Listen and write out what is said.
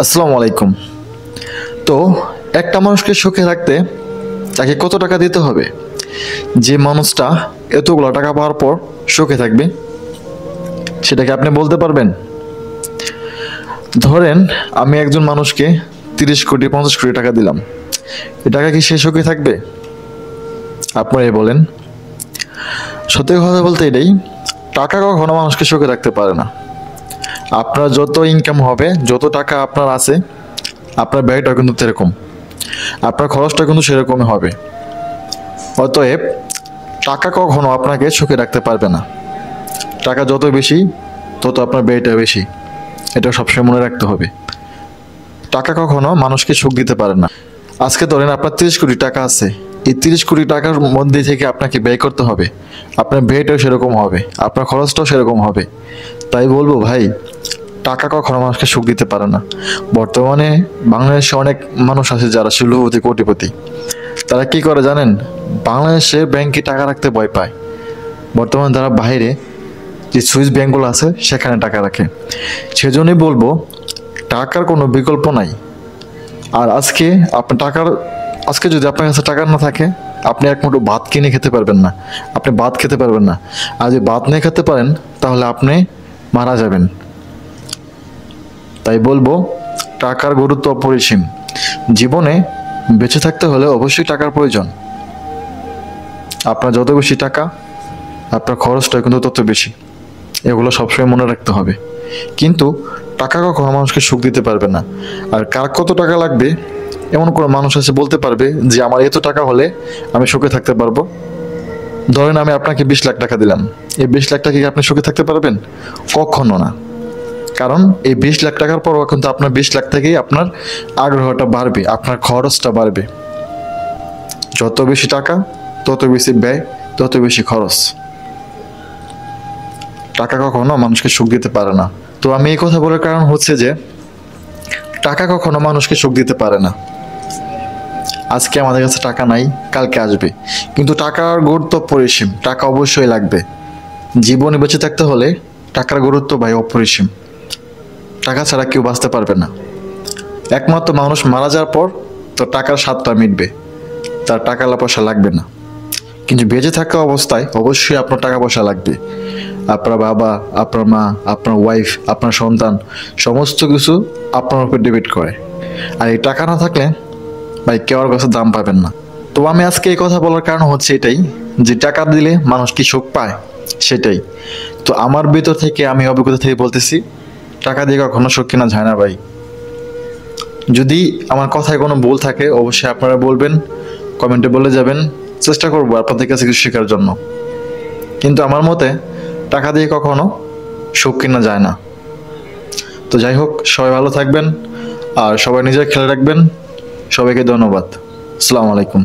আসসালামু আলাইকুম। তো একটা মানুষকে সুখে রাখতে তাকে কত টাকা দিতে হবে যে মানুষটা এতগুলো টাকা পাওয়ার পর সুখে থাকবে, সেটাকে আপনি বলতে পারবেন? ধরেন আমি একজন মানুষকে 30 কোটি 50 কোটি টাকা দিলাম, এ টাকা কি সে সুখে থাকবে? আপনারাই বলেন। সত্যি কথা বলতে এটাই, টাকা কখনো মানুষকে সুখে রাখতে পারে না। আপনার যত ইনকাম হবে, যত টাকা আপনার আছে, আপনার ব্যয়টা কিন্তু সেরকম, আপনার খরচটা কিন্তু সেরকমই হবে। অতএব টাকা কখনো আপনাকে সুখে রাখতে পারবে না। টাকা যত বেশি তত আপনার ব্যয়টা বেশি, এটা সবসময় মনে রাখতে হবে। টাকা কখনো মানুষকে সুখ দিতে পারে না। আজকে ধরেন আপনার 30 কোটি টাকা আছে, এই 30 কোটি টাকার মধ্যে থেকে আপনাকে ব্যয় করতে হবে, আপনার ব্যয়টাও সেরকম হবে, আপনার খরচটাও সেরকম হবে। তাই বলবো ভাই, টাকা কখনো মানুষকে সুখ দিতে পারে না। বর্তমানে বাংলাদেশে অনেক মানুষ আছে যারা শিল্পপতি কোটিপতি, তারা কি করে জানেন? বাংলাদেশে ব্যাংকে টাকা রাখতে ভয় পায়। বর্তমানে তারা বাইরে যে সুইস ব্যাংকগুলো আছে সেখানে টাকা রাখে। সেজন্যই বলবো, টাকার কোনো বিকল্প নাই। আর আজকে যদি আপনার কাছে টাকা না থাকে, আপনি এক মুঠো ভাত কিনে খেতে পারবেন না, আপনি ভাত খেতে পারবেন না। আর যদি ভাত নিয়ে খেতে পারেন তাহলে আপনি মারা যাবেন। তাই বলবো, টাকার গুরুত্ব অপরিসীম। জীবনে বেঁচে থাকতে হলে অবশ্যই টাকার প্রয়োজন। আপনার যত বেশি টাকা, আপনার খরচটা কিন্তু তত বেশি। এগুলো সবসময় মনে রাখতে হবে। কিন্তু টাকা কখনো মানুষকে সুখ দিতে পারবে না। আর কার কত টাকা লাগবে এমন কোনো মানুষ আছে বলতে পারবে যে আমার এত টাকা হলে আমি সুখে থাকতে পারবো? ধরেন আমি আপনাকে 20 লাখ টাকা দিলাম, এই 20 লাখ টাকা কি আপনি সুখে থাকতে পারবেন? কখনো না। কারণ এই 20 লাখ টাকার পরও কিন্তু আপনার 20 লাখ থেকেই আপনার আগ্রহটা বাড়বে, আপনার খরচটা বাড়বে। যত বেশি টাকা তত বেশি ব্যয়, তত বেশি খরচ। টাকা কখনো মানুষকে সুখ দিতে পারে না। তো আমি এই কথা বলার কারণ হচ্ছে যে, টাকা কখনো মানুষকে সুখ দিতে পারে না। আজকে আমাদের কাছে টাকা নাই, কালকে আসবে, কিন্তু টাকার গুরুত্ব অপরিসীম। টাকা অবশ্যই লাগবে। জীবনে বেঁচে থাকতে হলে টাকার গুরুত্ব ভাই অপরিসীম। টাকা ছাড়া কেউ বাঁচতে পারবে না। একমাত্র মানুষ মারা যাওয়ার পর তো টাকার স্বাদটা মিটবে, তার টাকা পয়সা লাগবে না। কিন্তু বেঁচে থাকা অবস্থায় অবশ্যই আপনার টাকা পয়সা লাগবে। আপনার বাবা, আপনার মা, আপনার ওয়াইফ, আপনার সন্তান, সমস্ত কিছু আপনার উপর ডিপেন্ড করে। আর এই টাকা না থাকলে ভাই কেউ আর কাছে দাম পাবেন না। তো আমি আজকে এই কথা বলার কারণ হচ্ছে এটাই, যে টাকা দিলে মানুষ কি সুখ পায় সেটাই। তো আমার ভিতর থেকে, আমি অভিজ্ঞতা থেকে বলতেছি, টাকা দিয়ে কখনো সুখ কেনা যায় না ভাই। যদি আমার কথায় কোনো ভুল থাকে অবশ্যই আপনারা বলবেন, কমেন্টে বলে যাবেন। চেষ্টা করবো আপনাদের কাছে কিছু শেখার জন্য। কিন্তু আমার মতে টাকা দিয়ে কখনো সুখ কেনা যায় না। তো যাই হোক, সবাই ভালো থাকবেন আর সবাই নিজের খেয়াল রাখবেন। সবাইকে ধন্যবাদ। আসসালামু আলাইকুম।